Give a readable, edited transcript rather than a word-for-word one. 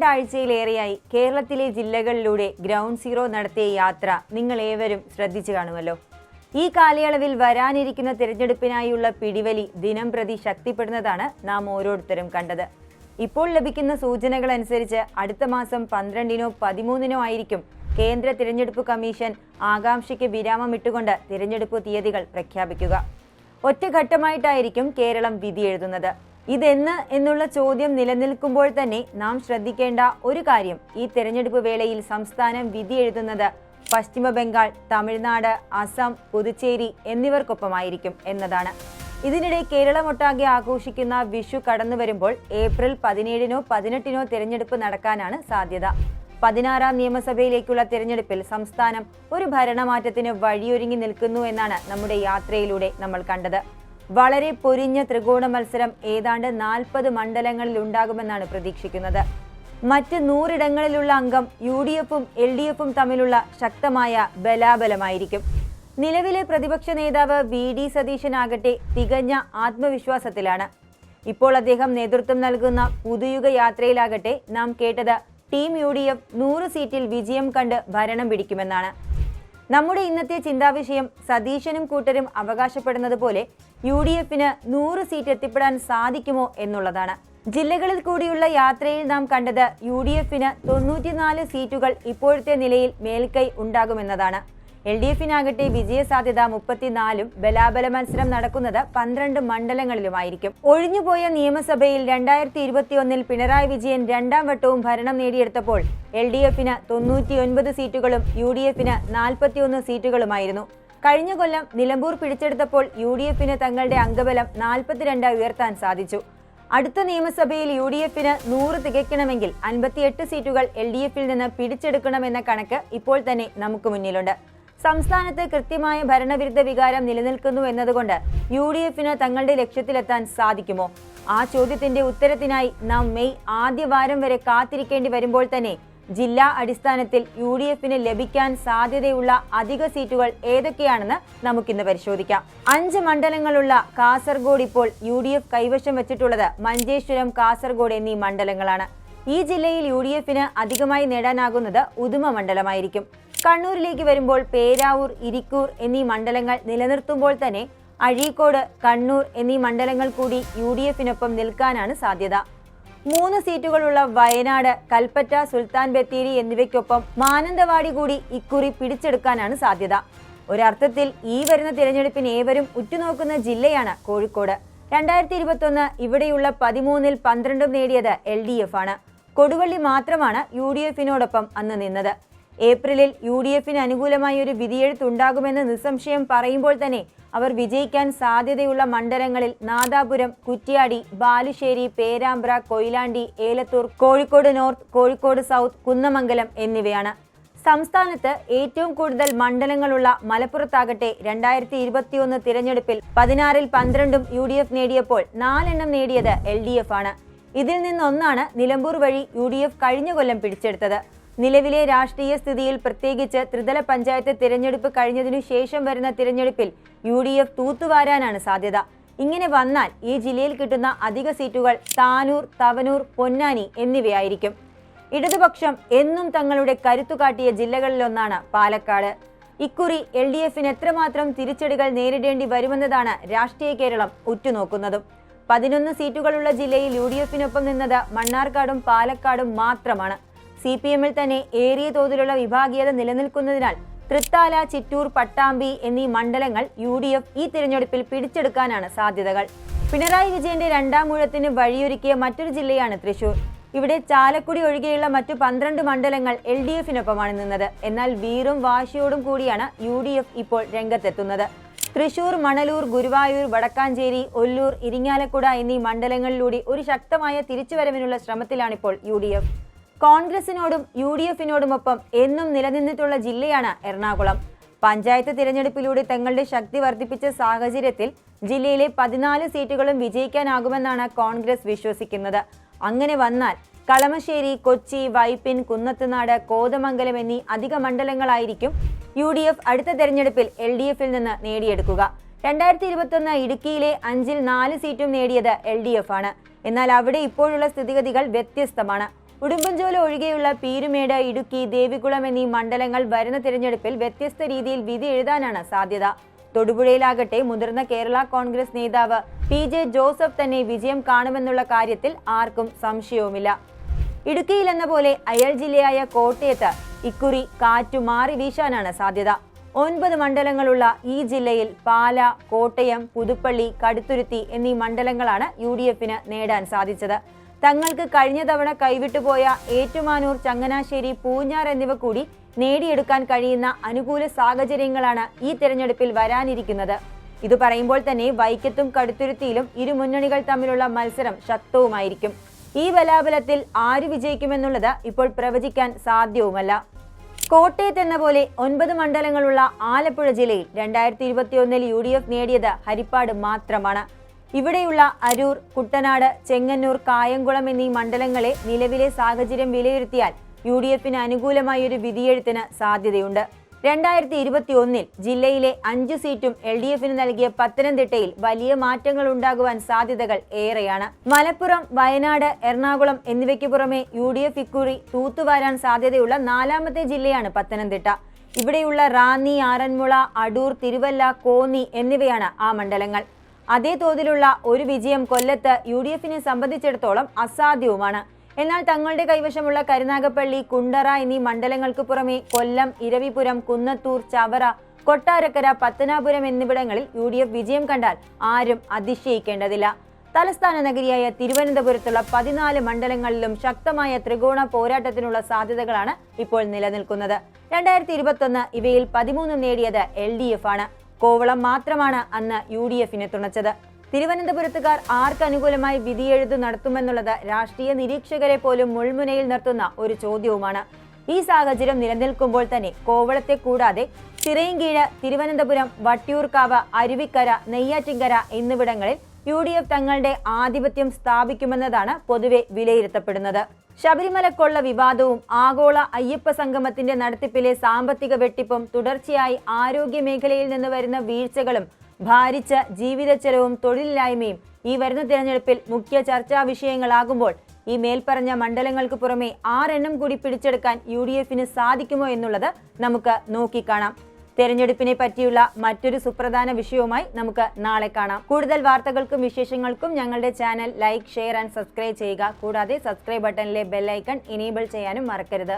രണ്ടാഴ്ചയിലേറെയായി കേരളത്തിലെ ജില്ലകളിലൂടെ ground zero നടത്തിയ യാത്ര നിങ്ങൾ ഏവരും ശ്രദ്ധിച്ചു കാണുമല്ലോ. ഈ കാലയളവിൽ വരാനിരിക്കുന്ന തിരഞ്ഞെടുപ്പിനായുള്ള പിടിവലി ദിനം പ്രതി ശക്തിപ്പെടുന്നതാണ് നാം ഓരോരുത്തരും കണ്ടത്. ഇപ്പോൾ ലഭിക്കുന്ന സൂചനകൾ അനുസരിച്ച് അടുത്ത മാസം 12-നോ 13-നോ ആയിരിക്കും കേന്ദ്ര തിരഞ്ഞെടുപ്പ് കമ്മീഷൻ ആകാംക്ഷയ്ക്ക് വിരാമമിട്ടുകൊണ്ട് തിരഞ്ഞെടുപ്പ് തീയതികൾ പ്രഖ്യാപിക്കുക. ഒറ്റഘട്ടമായിട്ടായിരിക്കും കേരളം വിധി എഴുതുന്നത്. ഇതെന്ന് എന്നുള്ള ചോദ്യം നിലനിൽക്കുമ്പോൾ തന്നെ നാം ശ്രദ്ധിക്കേണ്ട ഒരു കാര്യം, ഈ തെരഞ്ഞെടുപ്പ് വേളയിൽ സംസ്ഥാനം വിധി എഴുതുന്നത് പശ്ചിമ ബംഗാൾ, തമിഴ്നാട്, അസം, പുതുച്ചേരി എന്നിവർക്കൊപ്പമായിരിക്കും എന്നതാണ്. ഇതിനിടെ കേരളമൊട്ടാകെ ആഘോഷിക്കുന്ന വിഷു കടന്നു വരുമ്പോൾ ഏപ്രിൽ 17-നോ 18-നോ തിരഞ്ഞെടുപ്പ് നടക്കാനാണ് സാധ്യത. 16-ാം നിയമസഭയിലേക്കുള്ള തിരഞ്ഞെടുപ്പിൽ സംസ്ഥാനം ഒരു ഭരണമാറ്റത്തിന് വഴിയൊരുങ്ങി നിൽക്കുന്നു എന്നാണ് നമ്മുടെ യാത്രയിലൂടെ നമ്മൾ കണ്ടത്. വളരെ പൊരിഞ്ഞ ത്രികോണ മത്സരം ഏതാണ്ട് 40 മണ്ഡലങ്ങളിൽ ഉണ്ടാകുമെന്നാണ് പ്രതീക്ഷിക്കുന്നത്. മറ്റ് 100 ഇടങ്ങളിലുള്ള അംഗം UDFും LDFും തമ്മിലുള്ള ശക്തമായ ബലാബലമായിരിക്കും. നിലവിലെ പ്രതിപക്ഷ നേതാവ് VD സതീശനാകട്ടെ തികഞ്ഞ ആത്മവിശ്വാസത്തിലാണ്. ഇപ്പോൾ അദ്ദേഹം നേതൃത്വം നൽകുന്ന പുതുയുഗ യാത്രയിലാകട്ടെ നാം കേട്ടത് ടീം UDF 100 സീറ്റിൽ വിജയം കണ്ട് ഭരണം പിടിക്കുമെന്നാണ്. നമ്മുടെ ഇന്നത്തെ ചിന്താവിഷയം സതീശനും കൂട്ടരും അവകാശപ്പെടുന്നത് പോലെ UDFന് 100 സീറ്റ് എത്തിപ്പെടാൻ സാധിക്കുമോ എന്നുള്ളതാണ്. ജില്ലകളിൽ കൂടിയുള്ള യാത്രയിൽ നാം കണ്ടത് UDFന് 94 സീറ്റുകൾ ഇപ്പോഴത്തെ നിലയിൽ മേൽക്കൈ ഉണ്ടാകുമെന്നതാണ്. LDFനാകട്ടെ വിജയസാധ്യത 34-ഉം ബലാബല മത്സരം നടക്കുന്നത് 12 മണ്ഡലങ്ങളിലുമായിരിക്കും. ഒഴിഞ്ഞുപോയ നിയമസഭയിൽ 2021-ൽ പിണറായി വിജയൻ 2ാം വട്ടവും ഭരണം നേടിയെടുത്തപ്പോൾ LDFന് 99 സീറ്റുകളും UDFന് 41 സീറ്റുകളുമായിരുന്നു. കഴിഞ്ഞ കൊല്ലം നിലമ്പൂർ പിടിച്ചെടുത്തപ്പോൾ UDFന് തങ്ങളുടെ അംഗബലം 42 ഉയർത്താൻ സാധിച്ചു. അടുത്ത നിയമസഭയിൽ UDFന് 100 തികയ്ക്കണമെങ്കിൽ 58 സീറ്റുകൾ LDFിൽ നിന്ന് പിടിച്ചെടുക്കണമെന്ന കണക്ക് ഇപ്പോൾ തന്നെ നമുക്ക് മുന്നിലുണ്ട്. സംസ്ഥാനത്ത് കൃത്യമായ ഭരണവിരുദ്ധ വികാരം നിലനിൽക്കുന്നു എന്നതുകൊണ്ട് UDFന് തങ്ങളുടെ ലക്ഷ്യത്തിലെത്താൻ സാധിക്കുമോ? ആ ചോദ്യത്തിന്റെ ഉത്തരത്തിനായി നാം മെയ് ആദ്യവാരം വരെ കാത്തിരിക്കേണ്ടി വരുമ്പോൾ തന്നെ ജില്ലാ അടിസ്ഥാനത്തിൽ UDFന് ലഭിക്കാൻ സാധ്യതയുള്ള അധിക സീറ്റുകൾ ഏതൊക്കെയാണെന്ന് നമുക്കിന്ന് പരിശോധിക്കാം. 5 മണ്ഡലങ്ങളുള്ള കാസർഗോഡ് ഇപ്പോൾ UDF കൈവശം വെച്ചിട്ടുള്ളത് മഞ്ചേശ്വരം, കാസർഗോഡ് എന്നീ മണ്ഡലങ്ങളാണ്. ഈ ജില്ലയിൽ UDFന് അധികമായി നേടാനാകുന്നത് ഉദുമ മണ്ഡലമായിരിക്കും. കണ്ണൂരിലേക്ക് വരുമ്പോൾ പേരാവൂർ, ഇരിക്കൂർ എന്നീ മണ്ഡലങ്ങൾ നിലനിർത്തുമ്പോൾ തന്നെ അഴീക്കോട്, കണ്ണൂർ എന്നീ മണ്ഡലങ്ങൾ കൂടി UDFനൊപ്പം നിൽക്കാനാണ് സാധ്യത. 3 സീറ്റുകളുള്ള വയനാട്, കൽപ്പറ്റ, സുൽത്താൻ ബത്തേരി എന്നിവയ്ക്കൊപ്പം മാനന്തവാടി കൂടി ഇക്കുറി പിടിച്ചെടുക്കാനാണ് സാധ്യത. ഒരർത്ഥത്തിൽ ഈ വരുന്ന തിരഞ്ഞെടുപ്പിന് ഏവരും ഉറ്റുനോക്കുന്ന ജില്ലയാണ് കോഴിക്കോട്. 2021 ഇവിടെയുള്ള 13-ൽ 12 നേടിയത് LDF ആണ്. കൊടുവള്ളി മാത്രമാണ് UDFനോടൊപ്പം അന്ന് നിന്നത്. ഏപ്രിലിൽ UDFന് അനുകൂലമായ ഒരു വിധിയെഴുത്തുണ്ടാകുമെന്ന് നിസ്സംശയം പറയുമ്പോൾ തന്നെ അവർ വിജയിക്കാൻ സാധ്യതയുള്ള മണ്ഡലങ്ങളിൽ നാദാപുരം, കുറ്റ്യാടി, ബാലുശ്ശേരി, പേരാമ്പ്ര, കൊയിലാണ്ടി, ഏലത്തൂർ, കോഴിക്കോട് നോർത്ത്, കോഴിക്കോട് സൗത്ത്, കുന്നമംഗലം എന്നിവയാണ്. സംസ്ഥാനത്ത് ഏറ്റവും കൂടുതൽ മണ്ഡലങ്ങളുള്ള മലപ്പുറത്താകട്ടെ 2021 തിരഞ്ഞെടുപ്പിൽ 16-ൽ 12-ഉം UDF നേടിയപ്പോൾ 4 എണ്ണം നേടിയത് LDF ആണ്. ഇതിൽ നിന്നൊന്നാണ് നിലമ്പൂർ വഴി UDF കഴിഞ്ഞ കൊല്ലം പിടിച്ചെടുത്തത്. നിലവിലെ രാഷ്ട്രീയ സ്ഥിതിയിൽ പ്രത്യേകിച്ച് ത്രിതല പഞ്ചായത്ത് തിരഞ്ഞെടുപ്പ് കഴിഞ്ഞതിനു ശേഷം വരുന്ന തിരഞ്ഞെടുപ്പിൽ UDF തൂത്തുവാരാനാണ് സാധ്യത. ഇങ്ങനെ വന്നാൽ ഈ ജില്ലയിൽ കിട്ടുന്ന അധിക സീറ്റുകൾ താനൂർ, തവനൂർ, പൊന്നാനി എന്നിവയായിരിക്കും. ഇടതുപക്ഷം എന്നും തങ്ങളുടെ കരുത്തുകാട്ടിയ ജില്ലകളിലൊന്നാണ് പാലക്കാട്. ഇക്കുറി LDFന് എത്രമാത്രം തിരിച്ചടികൾ നേരിടേണ്ടി വരുമെന്നതാണ് രാഷ്ട്രീയ കേരളം ഉറ്റുനോക്കുന്നതും. 11 സീറ്റുകളുള്ള ജില്ലയിൽ UDFനൊപ്പം നിന്നത് മണ്ണാർക്കാടും പാലക്കാടും മാത്രമാണ്. CPMൽ തന്നെ ഏറിയ തോതിലുള്ള വിഭാഗീയത നിലനിൽക്കുന്നതിനാൽ തൃത്താല, ചിറ്റൂർ, പട്ടാമ്പി എന്നീ മണ്ഡലങ്ങൾ UDF ഈ തിരഞ്ഞെടുപ്പിൽ പിടിച്ചെടുക്കാനാണ് സാധ്യതകൾ. പിണറായി വിജയന്റെ 2ാം ഊഴത്തിന് വഴിയൊരുക്കിയ മറ്റൊരു ജില്ലയാണ് തൃശൂർ. ഇവിടെ ചാലക്കുടി ഒഴികെയുള്ള മറ്റു 12 മണ്ഡലങ്ങൾ LDFനൊപ്പമാണ് നിന്നത്. എന്നാൽ വീറും വാശിയോടും കൂടിയാണ് UDF ഇപ്പോൾ രംഗത്തെത്തുന്നത്. തൃശൂർ, മണലൂർ, ഗുരുവായൂർ, വടക്കാഞ്ചേരി, ഒല്ലൂർ, ഇരിങ്ങാലക്കുട എന്നീ മണ്ഡലങ്ങളിലൂടെ ഒരു ശക്തമായ തിരിച്ചുവരവിനുള്ള ശ്രമത്തിലാണിപ്പോൾ UDF. കോൺഗ്രസിനോടും UDFനോടുമൊപ്പം എന്നും നിലനിന്നിട്ടുള്ള ജില്ലയാണ് എറണാകുളം. പഞ്ചായത്ത് തിരഞ്ഞെടുപ്പിലൂടെ തങ്ങളുടെ ശക്തി വർദ്ധിപ്പിച്ച സാഹചര്യത്തിൽ ജില്ലയിലെ 14 സീറ്റുകളും വിജയിക്കാനാകുമെന്നാണ് കോൺഗ്രസ് വിശ്വസിക്കുന്നത്. അങ്ങനെ വന്നാൽ കളമശ്ശേരി, കൊച്ചി, വൈപ്പിൻ, കുന്നത്തുനാട്, കോതമംഗലം എന്നീ അധിക മണ്ഡലങ്ങളായിരിക്കും UDF അടുത്ത തെരഞ്ഞെടുപ്പിൽ LDFൽ നിന്ന് നേടിയെടുക്കുക. 2021 ഇടുക്കിയിലെ 5-ൽ 4 സീറ്റും നേടിയത് LDF ആണ്. എന്നാൽ അവിടെ ഇപ്പോഴുള്ള സ്ഥിതിഗതികൾ വ്യത്യസ്തമാണ്. ഉടുമ്പൻചോല ഒഴികെയുള്ള പീരുമേട്, ഇടുക്കി, ദേവികുളം എന്നീ മണ്ഡലങ്ങൾ വരുന്ന തിരഞ്ഞെടുപ്പിൽ വ്യത്യസ്ത രീതിയിൽ വിധി എഴുതാനാണ് സാധ്യത. തൊടുപുഴയിലാകട്ടെ മുതിർന്ന കേരള കോൺഗ്രസ് നേതാവ് PJ ജോസഫ് തന്നെ വിജയം കാണുമെന്നുള്ള കാര്യത്തിൽ ആർക്കും സംശയവുമില്ല. ഇടുക്കിയിലെന്ന പോലെ അയൽ ജില്ലയായ കോട്ടയത്ത് ഇക്കുറി കാറ്റു മാറി വീശാനാണ് സാധ്യത. 9 മണ്ഡലങ്ങളുള്ള ഈ ജില്ലയിൽ പാല, കോട്ടയം, പുതുപ്പള്ളി, കടുത്തുരുത്തി എന്നീ മണ്ഡലങ്ങളാണ് UDFന് നേടാൻ സാധിച്ചത്. തങ്ങൾക്ക് കഴിഞ്ഞ തവണ കൈവിട്ടുപോയ ഏറ്റുമാനൂർ, ചങ്ങനാശ്ശേരി, പൂഞ്ഞാർ എന്നിവ കൂടി നേടിയെടുക്കാൻ കഴിയുന്ന അനുകൂല സാഹചര്യങ്ങളാണ് ഈ തെരഞ്ഞെടുപ്പിൽ വരാനിരിക്കുന്നത്. ഇത് പറയുമ്പോൾ തന്നെ വൈക്കത്തും കടുത്തുരുത്തിയിലും ഇരു മുന്നണികൾ തമ്മിലുള്ള മത്സരം ശക്തവുമായിരിക്കും. ഈ ബലാബലത്തിൽ ആര് വിജയിക്കുമെന്നുള്ളത് ഇപ്പോൾ പ്രവചിക്കാൻ സാധ്യവുമല്ല. കോട്ടയത്ത് എന്ന പോലെ 9 മണ്ഡലങ്ങളുള്ള ആലപ്പുഴ ജില്ലയിൽ 2021 UDF നേടിയത് ഹരിപ്പാട് മാത്രമാണ്. ഇവിടെയുള്ള അരൂർ, കുട്ടനാട്, ചെങ്ങന്നൂർ, കായംകുളം എന്നീ മണ്ഡലങ്ങളെ നിലവിലെ സാഹചര്യം വിലയിരുത്തിയാൽ UDFന് അനുകൂലമായൊരു വിധിയെഴുത്തിന് സാധ്യതയുണ്ട്. 2021 ജില്ലയിലെ 5 സീറ്റും LDFന് നൽകിയ പത്തനംതിട്ടയിൽ വലിയ മാറ്റങ്ങൾ ഉണ്ടാകുവാൻ സാധ്യതകൾ ഏറെയാണ്. മലപ്പുറം, വയനാട്, എറണാകുളം എന്നിവയ്ക്ക് പുറമെ UDF ഇക്കുറി തൂത്തുവാരാൻ സാധ്യതയുള്ള 4ാമത്തെ ജില്ലയാണ് പത്തനംതിട്ട. ഇവിടെയുള്ള റാന്നി, ആറന്മുള, അടൂർ, തിരുവല്ല, കോന്നി എന്നിവയാണ് ആ മണ്ഡലങ്ങൾ. അതേ തോതിലുള്ള ഒരു വിജയം കൊല്ലത്ത് UDFനെ സംബന്ധിച്ചിടത്തോളം അസാധ്യവുമാണ്. എന്നാൽ തങ്ങളുടെ കൈവശമുള്ള കരുനാഗപ്പള്ളി, കുണ്ടറ എന്നീ മണ്ഡലങ്ങൾക്ക് പുറമെ കൊല്ലം, ഇരവിപുരം, കുന്നത്തൂർ, ചവറ, കൊട്ടാരക്കര, പത്തനാപുരം എന്നിവിടങ്ങളിൽ UDF വിജയം കണ്ടാൽ ആരും അതിശയിക്കേണ്ടതില്ല. തലസ്ഥാന നഗരിയായ തിരുവനന്തപുരത്തുള്ള 14 മണ്ഡലങ്ങളിലും ശക്തമായ ത്രികോണ പോരാട്ടത്തിനുള്ള സാധ്യതകളാണ് ഇപ്പോൾ നിലനിൽക്കുന്നത്. 2021 ഇവയിൽ 13 നേടിയത് LDF ആണ്. കോവളം മാത്രമാണ് അന്ന് UDFനെ തുണച്ചത്. തിരുവനന്തപുരത്തുകാർ ആർക്ക് അനുകൂലമായി വിധിയെഴുതു നടത്തുമെന്നുള്ളത് രാഷ്ട്രീയ നിരീക്ഷകരെ പോലും മുൾമുനയിൽ നിർത്തുന്ന ഒരു ചോദ്യവുമാണ്. ഈ സാഹചര്യം നിലനിൽക്കുമ്പോൾ തന്നെ കോവളത്തെ കൂടാതെ ചിറയൻകീഴ്, തിരുവനന്തപുരം, വട്ടിയൂർക്കാവ്, അരുവിക്കര, നെയ്യാറ്റിൻകര എന്നിവിടങ്ങളിൽ UDF തങ്ങളുടെ ആധിപത്യം സ്ഥാപിക്കുമെന്നതാണ് പൊതുവെ വിലയിരുത്തപ്പെടുന്നത്. ശബരിമല കൊള്ള വിവാദവും ആഗോള അയ്യപ്പ സംഗമത്തിന്റെ നടത്തിപ്പിലെ സാമ്പത്തിക വെട്ടിപ്പും തുടർച്ചയായി ആരോഗ്യ മേഖലയിൽ നിന്ന് വരുന്ന വീഴ്ചകളും ഭാരിച്ച ജീവിത ചെലവും തൊഴിലില്ലായ്മയും ഈ വരുന്ന തിരഞ്ഞെടുപ്പിൽ മുഖ്യ ചർച്ചാ വിഷയങ്ങളാകുമ്പോൾ ഈ മേൽപ്പറഞ്ഞ മണ്ഡലങ്ങൾക്ക് പുറമെ 6 എണ്ണം കൂടി പിടിച്ചെടുക്കാൻ UDFന് സാധിക്കുമോ എന്നുള്ളത് നമുക്ക് നോക്കിക്കാണാം. തെരഞ്ഞെടുപ്പിനെ പറ്റിയുള്ള മറ്റൊരു സുപ്രധാന വിഷയവുമായി നമുക്ക് നാളെ കാണാം. കൂടുതൽ വാർത്തകൾക്കും വിശേഷങ്ങൾക്കും ഞങ്ങളുടെ channel like, share and subscribe ചെയ്യുക. കൂടാതെ സബ്സ്ക്രൈബ് ബട്ടണിലെ ബെൽ ഐക്കൺ എനേബിൾ ചെയ്യാനും മറക്കരുത്.